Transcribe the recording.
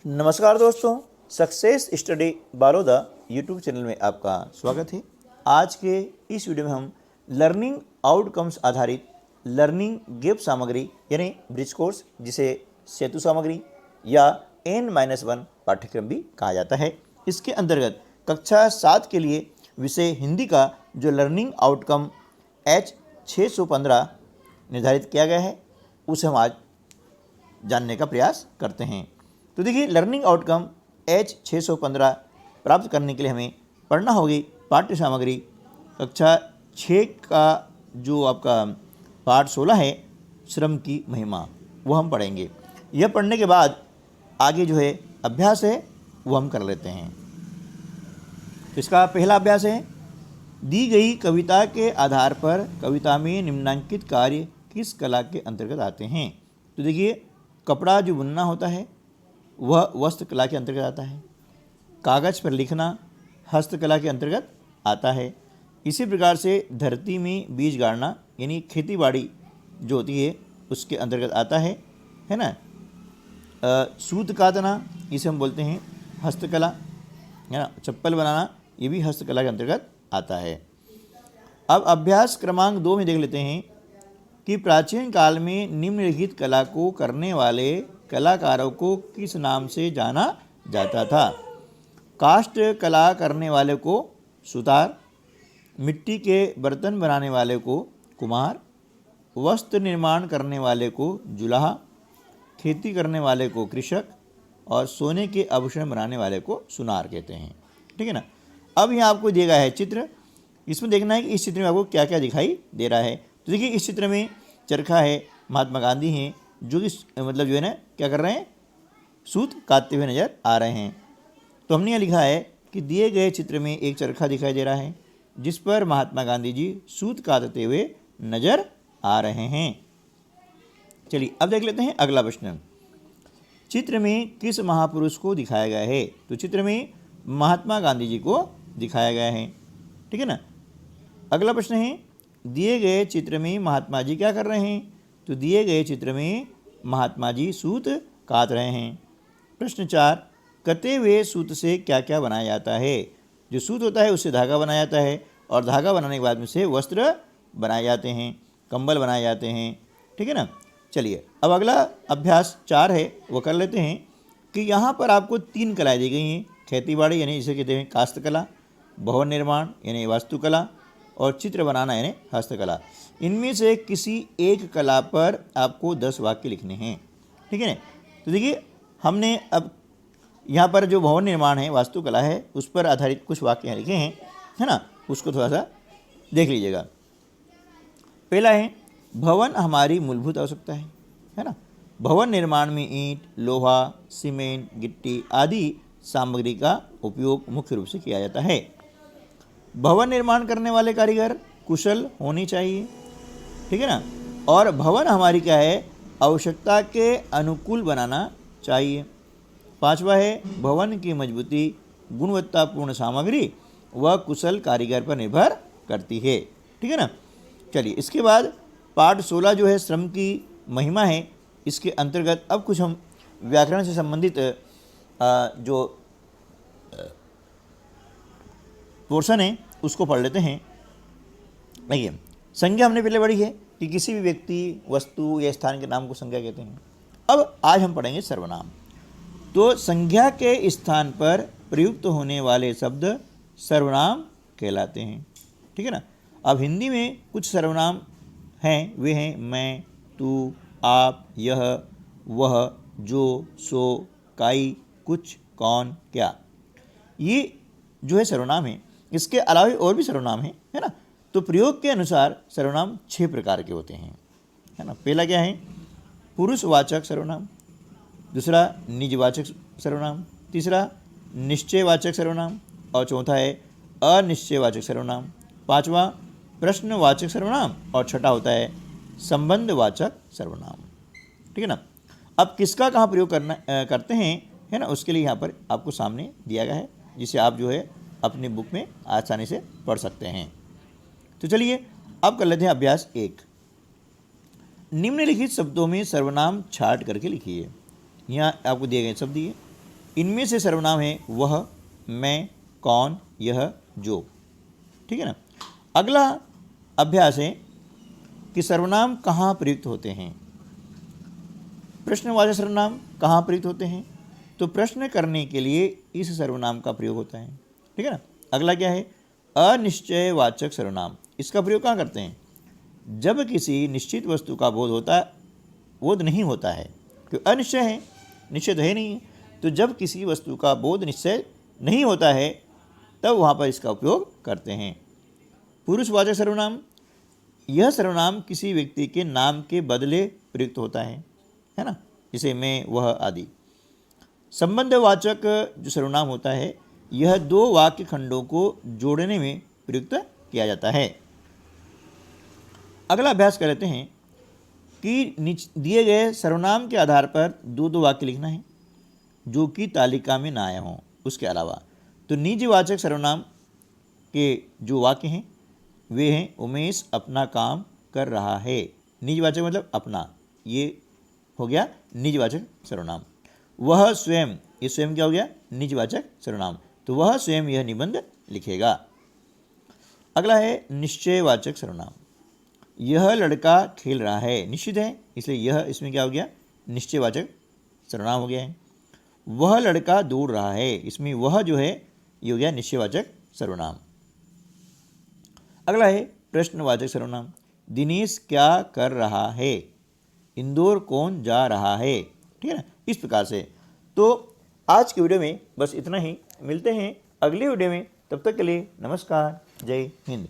नमस्कार दोस्तों, success study बारोदा YouTube channel में आपका स्वागत है। आज के इस वीडियो में हम लर्निंग आउटकम्स आधारित लर्निंग गैप सामग्री यानी ब्रिज कोर्स, जिसे सेतु सामग्री या N-1 पाठ्यक्रम भी कहा जाता है, इसके अंतर्गत कक्षा 7 के लिए विषय हिंदी का जो लर्निंग आउटकम H615 निर्धारित किया गया है, उसे हम आज जानने का प्रयास करते हैं। तो देखिए, लर्निंग आउटकम H615 प्राप्त करने के लिए हमें पढ़ना होगी पाठ्य सामग्री कक्षा 6 का जो आपका पाठ 16 है, श्रम की महिमा, वो हम पढ़ेंगे। यह पढ़ने के बाद आगे जो है अभ्यास है वो हम कर लेते हैं। तो इसका पहला अभ्यास है, दी गई कविता के आधार पर कविता में निम्नांकित कार्य किस कला के अंतर्गत आते हैं। तो देखिए, कपड़ा जो बुनना होता है वह वस्त्रकला के अंतर्गत आता है। कागज़ पर लिखना हस्तकला के अंतर्गत आता है। इसी प्रकार से धरती में बीज गाड़ना यानी खेती बाड़ी जो होती है उसके अंतर्गत आता है ना। सूत कातना, इसे हम बोलते हैं हस्तकला, है ना। चप्पल बनाना, ये भी हस्तकला के अंतर्गत आता है। अब अभ्यास क्रमांक 2 में देख लेते हैं कि प्राचीन काल में निम्नलिखित कला को करने वाले कलाकारों को किस नाम से जाना जाता था। काष्ठ कला करने वाले को सुतार, मिट्टी के बर्तन बनाने वाले को कुम्हार, वस्त्र निर्माण करने वाले को जुलाहा, खेती करने वाले को कृषक और सोने के आभूषण बनाने वाले को सुनार कहते हैं। ठीक है ना। अब यहाँ आपको दिया गया है चित्र, इसमें देखना है कि इस चित्र में आपको क्या क्या दिखाई दे रहा है। तो देखिए, इस चित्र में चरखा है, महात्मा गांधी हैं जो कि मतलब जो है ना क्या कर रहे हैं, सूत काटते हुए नज़र आ रहे हैं। तो हमने यह लिखा है कि दिए गए चित्र में एक चरखा दिखाई दे रहा है जिस पर महात्मा गांधी जी सूत काटते हुए नज़र आ रहे हैं। चलिए अब देख लेते हैं अगला प्रश्न। चित्र में किस महापुरुष को दिखाया गया है। तो चित्र में महात्मा गांधी जी को दिखाया गया है। ठीक है ना। अगला प्रश्न है, दिए गए चित्र में महात्मा जी क्या कर रहे हैं। तो दिए गए चित्र में महात्मा जी सूत काट रहे हैं। प्रश्न 4, कटे हुए सूत से क्या क्या बनाया जाता है। जो सूत होता है उससे धागा बनाया जाता है और धागा बनाने के बाद में से वस्त्र बनाए जाते हैं, कंबल बनाए जाते हैं। ठीक है ना। चलिए अब अगला अभ्यास 4 है वो कर लेते हैं कि यहाँ पर आपको 3 कलाएँ दी गई हैं। खेती बाड़ी यानी जिसे कहते हैं कास्तकला, भवन निर्माण यानी वास्तुकला और चित्र बनाना यानी हस्तकला। इनमें से किसी एक कला पर आपको 10 वाक्य लिखने हैं। ठीक है ना। तो देखिए, हमने अब यहाँ पर जो भवन निर्माण है, वास्तुकला है, उस पर आधारित कुछ वाक्य लिखे हैं, है ना। उसको थोड़ा सा देख लीजिएगा। पहला है, भवन हमारी मूलभूत आवश्यकता है ना। भवन निर्माण में ईंट, लोहा, सीमेंट, गिट्टी आदि सामग्री का उपयोग मुख्य रूप से किया जाता है। भवन निर्माण करने वाले कारीगर कुशल होने चाहिए। ठीक है ना। और भवन हमारी क्या है, आवश्यकता के अनुकूल बनाना चाहिए। 5वां है, भवन की मजबूती गुणवत्तापूर्ण सामग्री व कुशल कारीगर पर निर्भर करती है। ठीक है ना। चलिए इसके बाद पाठ 16 जो है श्रम की महिमा है, इसके अंतर्गत अब कुछ हम व्याकरण से संबंधित जो पोर्शन है उसको पढ़ लेते हैं। देखिए, संज्ञा हमने पहले पढ़ी है कि किसी भी व्यक्ति, वस्तु या स्थान के नाम को संज्ञा कहते हैं। अब आज हम पढ़ेंगे सर्वनाम। तो संज्ञा के स्थान पर प्रयुक्त होने वाले शब्द सर्वनाम कहलाते हैं। ठीक है ना। अब हिंदी में कुछ सर्वनाम हैं, वे हैं मैं, तू, आप, यह, वह, जो, सो, काई, कुछ, कौन, क्या। ये जो है सर्वनाम है। इसके अलावा और भी सर्वनाम है ना। तो प्रयोग के अनुसार सर्वनाम 6 प्रकार के होते हैं, है ना। पहला क्या है, पुरुषवाचक सर्वनाम। दूसरा निजवाचक सर्वनाम। तीसरा निश्चयवाचक सर्वनाम। और चौथा है अनिश्चयवाचक सर्वनाम। 5वां प्रश्नवाचक सर्वनाम। और छठा होता है संबंधवाचक सर्वनाम। ठीक है ना। अब किसका कहाँ प्रयोग करते हैं, है ना, उसके लिए यहाँ पर आपको सामने दिया गया है, जिसे आप जो है अपनी बुक में आसानी से पढ़ सकते हैं। तो चलिए अब कर लेते हैं अभ्यास 1। निम्नलिखित शब्दों में सर्वनाम छाट करके लिखिए। यहाँ आपको दिए गए शब्द दिए, इनमें से सर्वनाम है वह, मैं, कौन, यह, जो। ठीक है ना। अगला अभ्यास है कि सर्वनाम कहाँ प्रयुक्त होते हैं। प्रश्नवाचक सर्वनाम कहाँ प्रयुक्त होते हैं? तो प्रश्न करने के लिए इस सर्वनाम का प्रयोग होता है। ठीक है ना। अगला क्या है? अनिश्चयवाचक सर्वनाम। इसका प्रयोग कहाँ करते हैं? जब किसी निश्चित वस्तु का बोध नहीं होता है, क्योंकि अनिश्चय है, निश्चय तो है नहीं है, तो जब किसी वस्तु का बोध निश्चय नहीं होता है तब वहाँ पर इसका उपयोग करते हैं। पुरुषवाचक सर्वनाम, यह सर्वनाम किसी व्यक्ति के नाम के बदले प्रयुक्त होता है ना, जैसे मैं, वह आदि। संबंधवाचक जो सर्वनाम होता है, यह दो वाक्य खंडों को जोड़ने में प्रयुक्त किया जाता है। अगला अभ्यास कर लेते हैं कि दिए गए सर्वनाम के आधार पर दो वाक्य लिखना है जो कि तालिका में ना आए हों। उसके अलावा तो निजवाचक सर्वनाम के जो वाक्य हैं वे हैं, उमेश अपना काम कर रहा है। निजवाचक मतलब अपना, ये हो गया निजवाचक सर्वनाम। वह स्वयं, ये स्वयं क्या हो गया? निजवाचक सर्वनाम। तो वह स्वयं यह निबंध लिखेगा। अगला है निश्चयवाचक सर्वनाम। यह लड़का खेल रहा है, निश्चित है, इसलिए यह इसमें क्या हो गया? निश्चयवाचक सर्वनाम हो गया है। वह लड़का दौड़ रहा है, इसमें वह जो है ये हो गया निश्चयवाचक सर्वनाम। अगला है प्रश्नवाचक सर्वनाम। दिनेश क्या कर रहा है? इंदौर कौन जा रहा है? ठीक है ना, इस प्रकार से। तो आज की वीडियो में बस इतना ही। मिलते हैं अगली वीडियो में, तब तक के लिए नमस्कार, जय हिंद।